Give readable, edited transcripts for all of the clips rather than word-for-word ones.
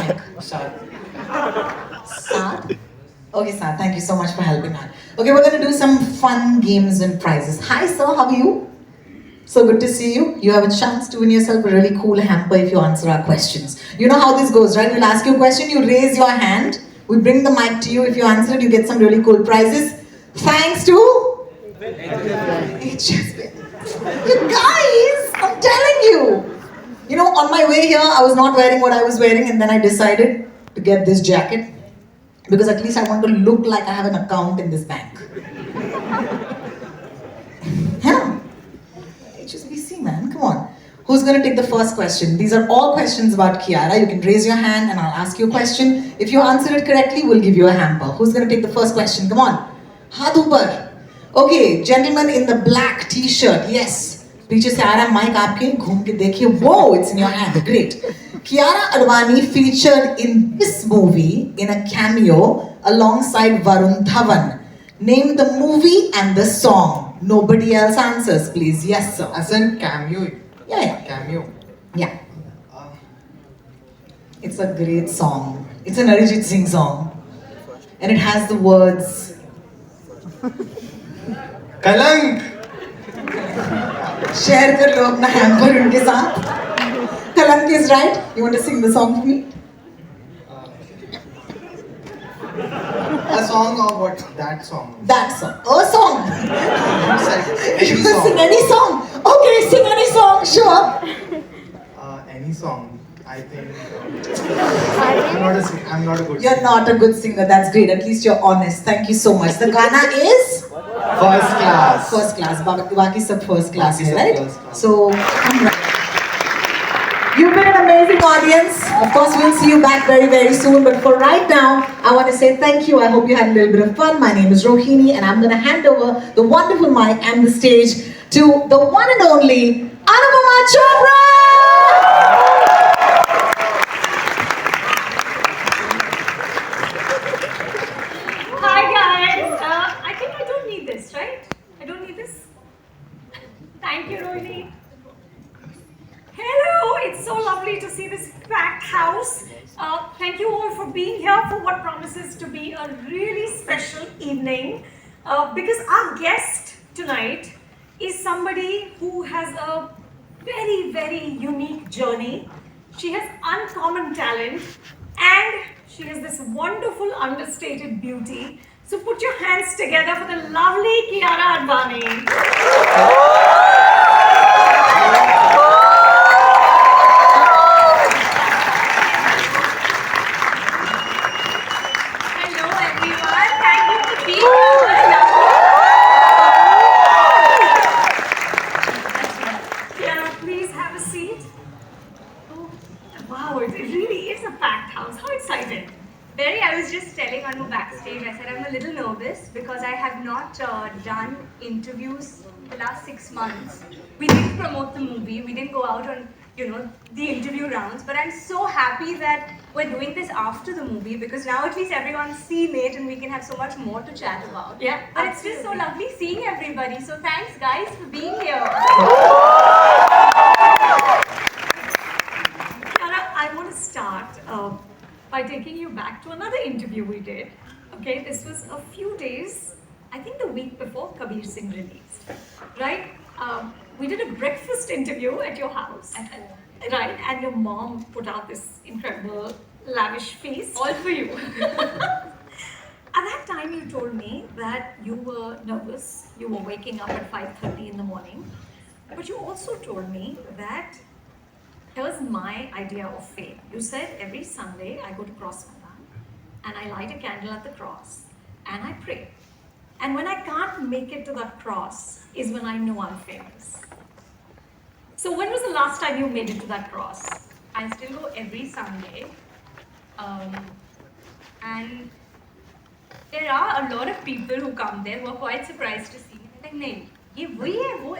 mic. Sad? Okay, Sad, thank you so much for helping out. Okay, we're going to do some fun games and prizes. Hi, sir, how are you? So good to see you. You have a chance to win yourself a really cool hamper if you answer our questions. You know how this goes, right? We'll ask you a question, you raise your hand, we bring the mic to you. If you answer it, you get some really cool prizes. Thanks to HSB. You guys, I'm telling you. You know, on my way here, I was not wearing what I was wearing, and then I decided to get this jacket because at least I want to look like I have an account in this bank. Yeah. HSBC, man, come on. Who's going to take the first question? These are all questions about Kiara. You can raise your hand and I'll ask you a question. If you answer it correctly, we'll give you a hamper. Who's going to take the first question? Come on. Haath upar. Okay, gentleman in the black t-shirt. Yes. पीछे से आ रहा है mic आपके, घूम के देखिए. Whoa, it's in your hand. Great. Kiara Advani featured in this movie in a cameo alongside Varun Dhawan. Name the movie and the song. Nobody else answers, please. Yes, sir. As in cameo. Yeah. Cameo. Yeah. It's a great song. It's an Arijit Singh song. And it has the words. Kalank. Share कर लो अपना hamper उनके साथ. Kalank is right. You want to sing the song for me? A song or what? That song. That song. A song. Any You song. sing any song. Okay, sing any song. Sure. Any song. I think. I'm not a good. You're not a good singer. That's great. At least you're honest. Thank you so much. The Gana is First class. first class. Baki sab first class, Baki sab right? first class. So, you've been an amazing audience. Of course, we'll see you back very, very soon. But for right now, I want to say thank you. I hope you had a little bit of fun. My name is Rohini, and I'm going to hand over the wonderful mic and the stage to the one and only Anupama Chopra! Hi guys, I think I don't need this, right? I don't need this. Thank you, Rohini. Hello, it's so lovely to see this packed house. Thank you all for being here for what promises to be a really special evening. Because our guest tonight is somebody who has a very, very unique journey. She has uncommon talent and she has this wonderful understated beauty. So put your hands together for the lovely Kiara Advani. Hello everyone, thank you for being here. Kiara, please have a seat. Oh, wow, it really is a packed house. How excited! Very, I was just telling Anu backstage, I said I'm a little nervous because I have not done interviews the last 6 months. We didn't promote the movie, we didn't go out on, the interview rounds, but I'm so happy that we're doing this after the movie because now at least everyone's seen it and we can have so much more to chat about. Yeah, But it's just so lovely seeing everybody, so thanks guys for being here. Kiara, I want to start by taking you back to another interview we did. Okay, this was a few days, I think the week before Kabir Singh released, right? We did a breakfast interview at your house, right? And your mom put out this incredible, lavish feast all for you. At that time, you told me that you were nervous. You were waking up at 5:30 in the morning, but you also told me that here's my idea of faith. You said every Sunday I go to Cross Madam and I light a candle at the cross and I pray. And when I can't make it to that cross is when I know I'm famous. So when was the last time you made it to that cross? I still go every Sunday. And there are a lot of people who come there who are quite surprised to see me. They're like, "Nahi, ye wahi hai, wo,"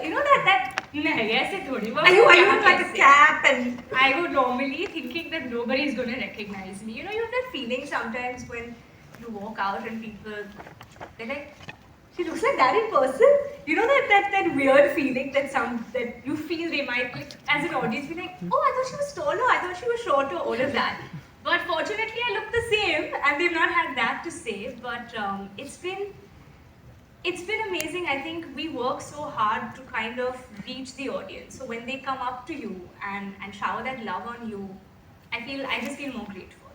nahi, aise thodi. Are you with like a cap and... I go normally thinking that nobody is going to recognize me. You have that feeling sometimes when you walk out and people, they're like, "She looks like that in person." You know that weird feeling that you feel they might, like, as an audience, be like, "Oh, I thought she was taller, I thought she was shorter," all of that. But and they've not had that to say. But it's been amazing. I think we work so hard to kind of reach the audience. So when they come up to you and shower that love on you, I just feel more grateful.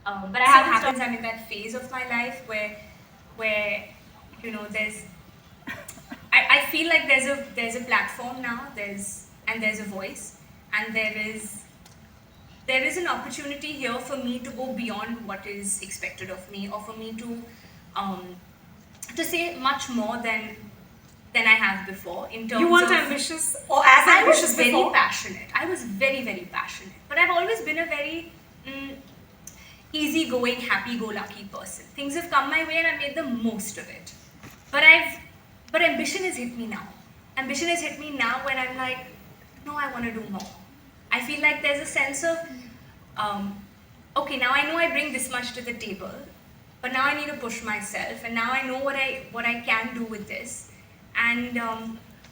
But I have happens. I'm in that phase of my life where you know I feel like there's a platform now. There's a voice, and there is an opportunity here for me to go beyond what is expected of me, or for me to say much more than I have before. In terms You weren't of ambitious or as ambitious I was very before? passionate. I was very, very passionate. But I've always been a very easygoing, happy-go-lucky person. Things have come my way and I made the most of it. But ambition has hit me now. Ambition has hit me now when I'm like, no, I want to do more. I feel like there's a sense of, okay, now I know I bring this much to the table, but now I need to push myself, and now I know what I can do with this, and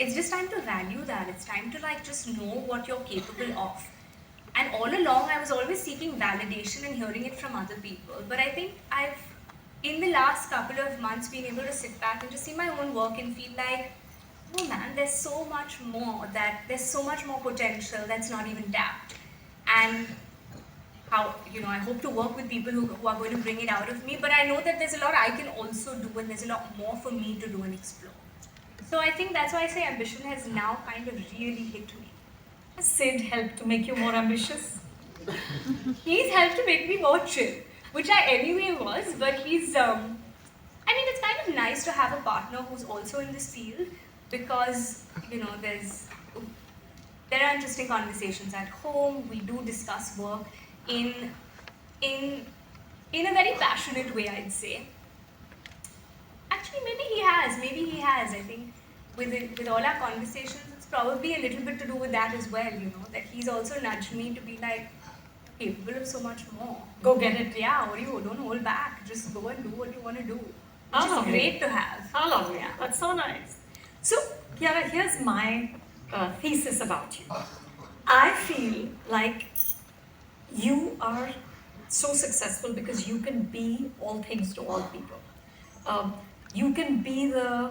it's just time to value that. It's time to like just know what you're capable of. And all along, I was always seeking validation and hearing it from other people. But I think I've, in the last couple of months, been able to sit back and just see my own work and feel like, oh man, there's so much more potential that's not even tapped. And how, I hope to work with people who are going to bring it out of me, but I know that there's a lot I can also do, and there's a lot more for me to do and explore. So I think that's why I say ambition has now kind of really hit me. Has Sid helped to make you more ambitious? He's helped to make me more chill, which I anyway was, but he's, it's kind of nice to have a partner who's also in this field, because, there are interesting conversations at home. We do discuss work in a very passionate way, I'd say. Actually, maybe he has. I think with all our conversations, it's probably a little bit to do with that as well, that he's also nudged me to be like, capable of so much more. Go get it. Yeah, or you don't hold back. Just go and do what you want to do. Which How is lovely. great to have. How lovely. Yeah. That's so nice. So, Kiara, here's my thesis about you. I feel like you are so successful because you can be all things to all people. You can be the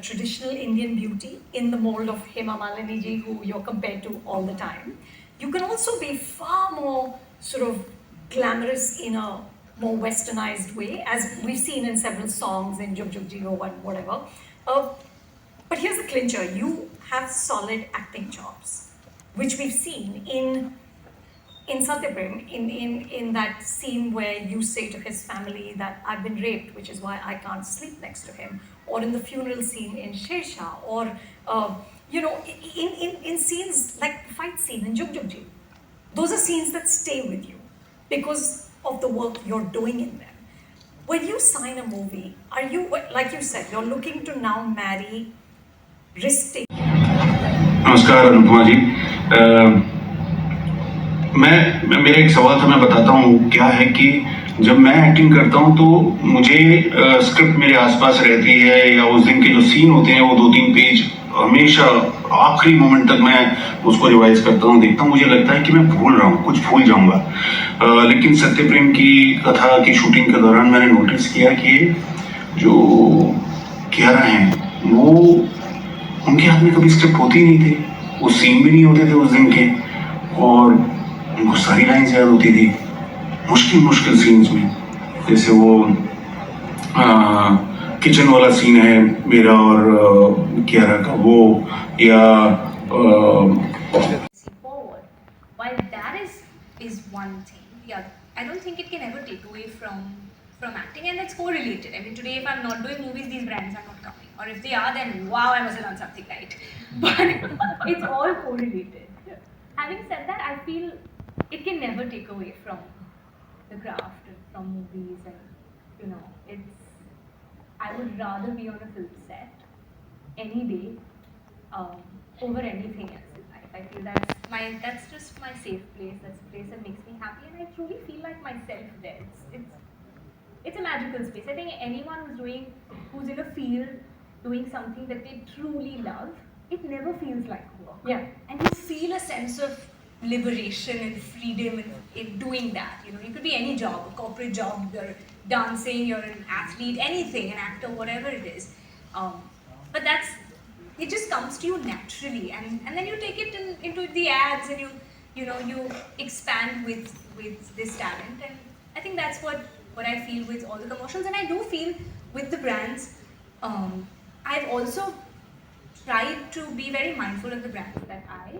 traditional Indian beauty in the mold of Hema Malini ji, who you're compared to all the time. You can also be far more sort of glamorous in a more westernized way, as we've seen in several songs in Jug Jug Jio and whatever. But here's the clincher: you have solid acting chops, which we've seen in Satyaprem, in that scene where you say to his family that I've been raped, which is why I can't sleep next to him, or in the funeral scene in Shesha, or in scenes like the fight scene in Jug Jug Ji. Those are scenes that stay with you because of the work you're doing in them. When you sign a movie, are you, like you said, you're looking to now marry, risk-taking? नमस्कार अनुपमा जी मैं मेरा एक सवाल था, मैं बताता हूँ क्या है कि जब मैं एक्टिंग करता हूँ तो मुझे स्क्रिप्ट मेरे आसपास रहती है, या उस दिन के जो सीन होते हैं वो 2-3 पेज हमेशा आखिरी मोमेंट तक मैं उसको रिवाइज करता हूँ, देखता हूँ, मुझे लगता है कि मैं भूल रहा हूँ, कुछ भूल जाऊँगा। लेकिन सत्यप्रेम की कथा की शूटिंग के दौरान मैंने नोटिस किया कि जो कियारा हैं वो, उनके हाथ में कभी स्क्रिप्ट होती नहीं थी, वो सीन भी नहीं होते थे उस दिन के, और उनको सारी लाइन्स याद होती थी मुश्किल सीन्स में। जैसे वो किचन वाला सीन है मेरा और कियारा का, वो या forward. While that is one thing, yeah, I don't think it can ever take away from acting, and that's correlated. I mean, today if I'm not doing movies, these brands are not coming, or if they are, then wow, I must have done something right. But it's all correlated. Having said that, I feel it can never take away from the craft and from movies, and I would rather be on a film set any day over anything else in life. I feel that's just my safe place. That's a place that makes me happy, and I truly feel like myself there. It's a magical space. I think anyone who's in a field doing something that they truly love, it never feels like work. Yeah. And you feel a sense of liberation and freedom in doing that. You know, you could be any job, a corporate job, you're dancing, you're an athlete, anything, an actor, whatever it is. But it just comes to you naturally, and then you take it into the ads, and you expand with this talent, and I think that's what I feel with all the commercials, and I do feel with the brands. I've also tried to be very mindful of the brands that I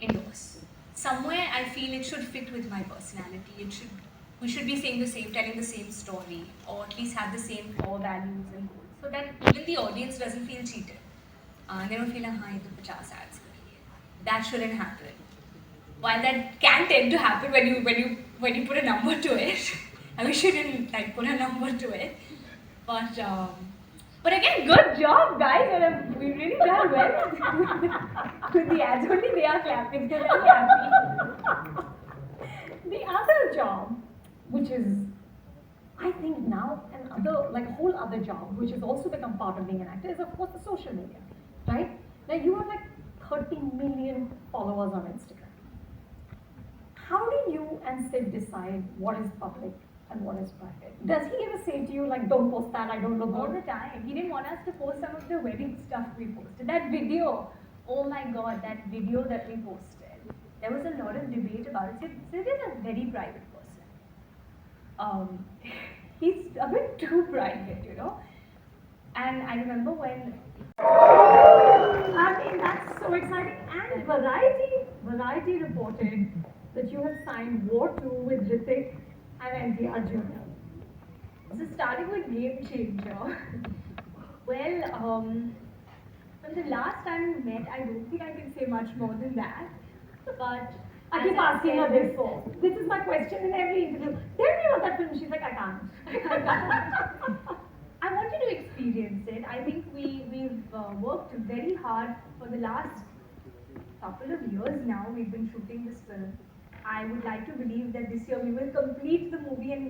endorse. Somewhere I feel it should fit with my personality. We should be saying the same, telling the same story, or at least have the same core values and goals, so that even the audience doesn't feel cheated. They don't feel like, "Hi, to 50 ads." That shouldn't happen. While that can tend to happen when you put a number to it, and we shouldn't like put a number to it. But again, good job, guys. And we really done well with the ads. Only they are clapping. They're very happy. The other job, which is, I think now a whole other job, which has also become part of being an actor, is of course the social media, right? Now you have like 30 million followers on Instagram. How do you and Sid decide what is public and what is private? Does he ever say to you like, "Don't post that, I don't look All good"? the time. He didn't want us to post some of the wedding stuff we posted. That video, oh my god, that video that we posted. There was a lot of debate about it. Sid is a very private person. He's a bit too private, you know. And I remember when. I mean, that's so exciting. And Variety reported that you have signed War 2 with Hrithik and NTR Jr. So starting with Game Changer. Well, from the last time we met, I don't think I can say much more than that. But I keep asking her this for. This is my question in every interview. Tell me about that film. She's like, "I can't." I want you to experience it. I think we've worked very hard for the last couple of years now. We've been shooting this film. I would like to believe that this year we will complete the movie and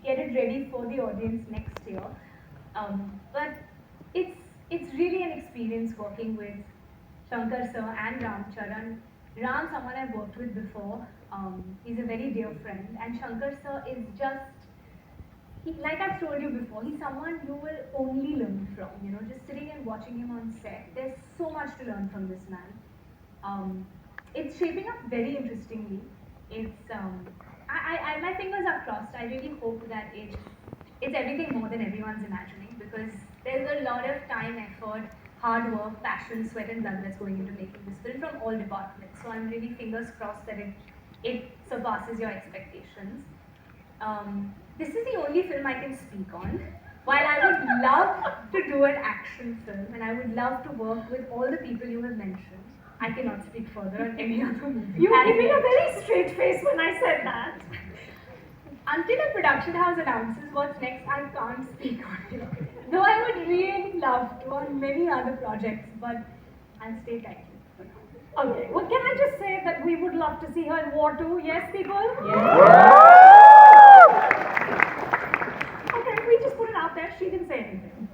get it ready for the audience next year. But it's really an experience working with Shankar sir and Ram Charan. Ram, someone I've worked with before. He's a very dear friend, and Shankar sir is like I've told you before, he's someone you will only learn from. You know, just sitting and watching him on set, there's so much to learn from this man. It's shaping up very interestingly. My fingers are crossed. I really hope that it's everything more than everyone's imagining, because there's a lot of time, effort, hard work, passion, sweat and blood that's going into making this film from all departments. So I'm really fingers crossed that it surpasses your expectations. This is the only film I can speak on. While I would love to do an action film, and I would love to work with all the people you have mentioned, I cannot speak further on any other movie. You were giving a very straight face when I said that. Until a production house announces what's next, I can't speak on it. Though I would really love to on many other projects, but I'll stay tight. Okay, well, can I just say that we would love to see her in War 2? Yes, people? Okay, we just put it out there. She didn't say anything.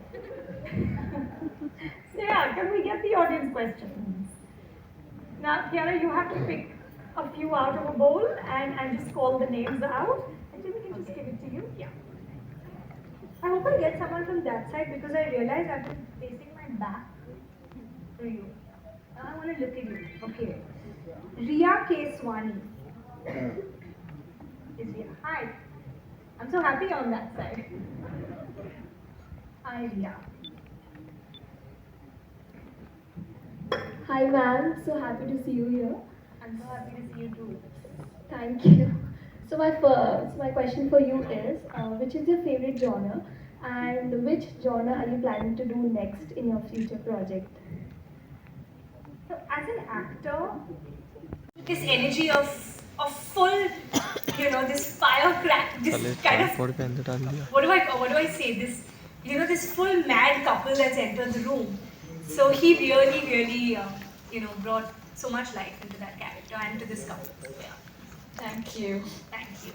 So yeah, can we get the audience questions? Now, Kiara, you have to pick a few out of a bowl and just call the names out. And then we can just give it to you. Yeah. I hope I get someone from that side, because I realize I've been facing my back to you. Now I want to look at you. Okay. Riya Keswani is here. Hi. I'm so happy on that side. Hi, Riya. Hi ma'am, so happy to see you here. I'm so happy to see you too. Thank you. So my question for you is, which is your favorite genre, and which genre are you planning to do next in your future project? So as an actor, this energy of full, this firecrack, this kind of what do I say? This full mad couple that's entered the room. So he really, brought so much life into that character and to this couple. So, yeah. Thank you. Thank you.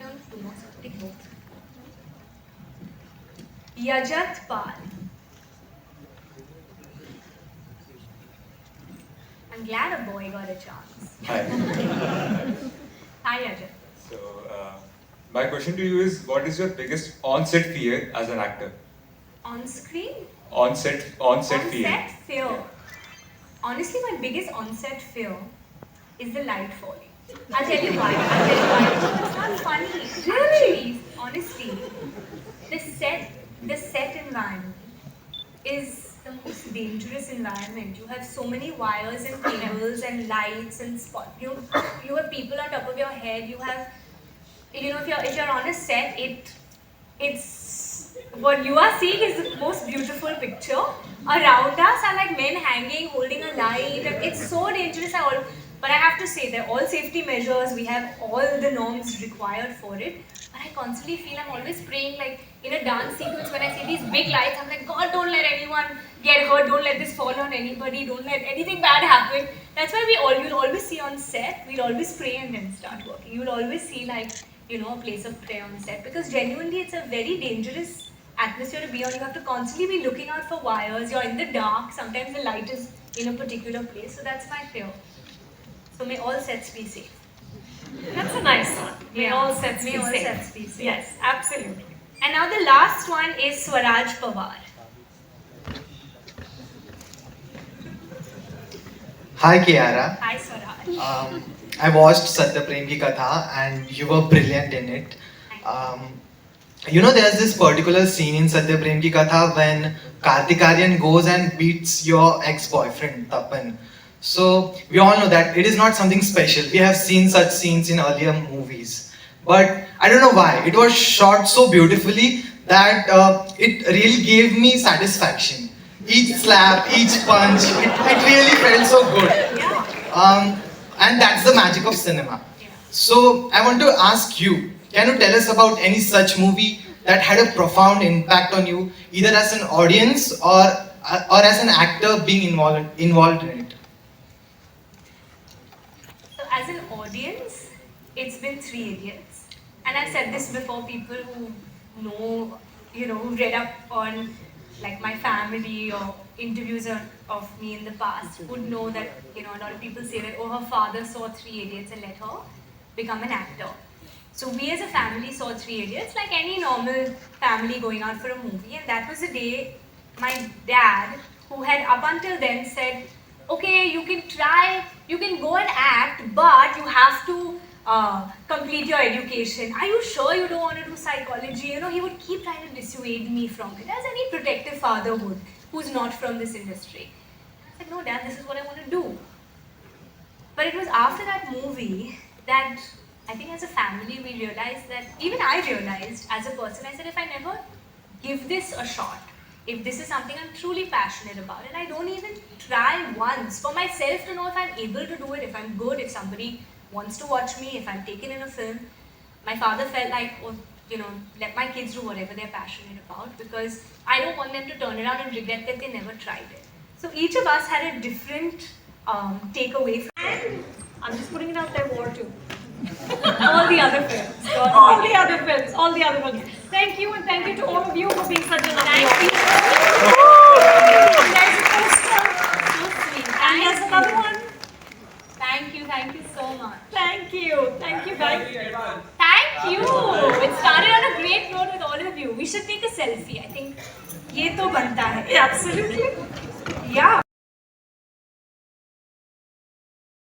No, two more. Take both. Yajat Pal. I'm I'm glad a boy got a chance. Hi. Hi, Ajay. So, my question to you is, what is your biggest on-set fear as an actor? On screen? On-set fear. On-set fear. Honestly, my biggest on-set fear is the light falling. I'll tell you why. It's not funny. Really? Honestly, the set environment is the most dangerous environment. You have so many wires and cables and lights and spot. You have people on top of your head. You have, if you're on a set, it's what you are seeing is the most beautiful picture. Around us are like men hanging, holding a light. It's so dangerous. But I have to say, they're all safety measures. We have all the norms required for it. But I constantly feel I'm always praying, like in a dance sequence, when I see these big lights, I'm like, God, don't let anyone get hurt. Don't let this fall on anybody. Don't let anything bad happen. That's why you'll always see on set, we'll always pray and then start working. You'll always see like, a place of prayer on set, because genuinely it's a very dangerous atmosphere to be on. You have to constantly be looking out for wires. You're in the dark. Sometimes the light is in a particular place. So that's my fear. So may all sets be safe. That's a nice one. May all sets be May all safe. sets be safe. Yes, absolutely. And now the last one is Swaraj Pawar. Hi Kiara. Hi Swaraj. I watched Satya Prem Ki Katha and you were brilliant in it. There's this particular scene in Satya Prem Ki Katha when Karthik goes and beats your ex-boyfriend Tapan. So we all know that it is not something special. We have seen such scenes in earlier movies. But I don't know why. It was shot so beautifully that it really gave me satisfaction. Each slap, each punch, it really felt so good. And that's the magic of cinema. So I want to ask you, can you tell us about any such movie that had a profound impact on you, either as an audience or as an actor being involved in it? So as an audience, it's been 3 Idiots. And I've said this before, people who know, who read up on like my family or interviews of me in the past would know that, a lot of people say that, her father saw 3 Idiots and let her become an actor. So we as a family saw 3 Idiots like any normal family going out for a movie, and that was the day my dad, who had up until then said, okay, you can go and act, but you have to complete your education. Are you sure you don't want to do psychology? He would keep trying to dissuade me from it, as any protective father would, who's not from this industry. I said, no Dad, this is what I want to do. But it was after that movie that I think as a family we realized that, even I realized as a person, I said, if I never give this a shot, if this is something I'm truly passionate about, and I don't even try once for myself to know if I'm able to do it, if I'm good, if somebody wants to watch me, if I'm taken in a film, my father felt like, let my kids do whatever they're passionate about, because I don't want them to turn around and regret that they never tried it. So each of us had a different takeaway. And I'm just putting it out there, war too. all the other films. All the other films. Thank you, and thank you to all of you for being such a lovely audience. There's a poster. So sweet. And there's another one. Thank you so much. Thank you guys. Thank you. It started on a great note with all of you. We should take a selfie. I think ये तो बनता है. Absolutely. Yeah.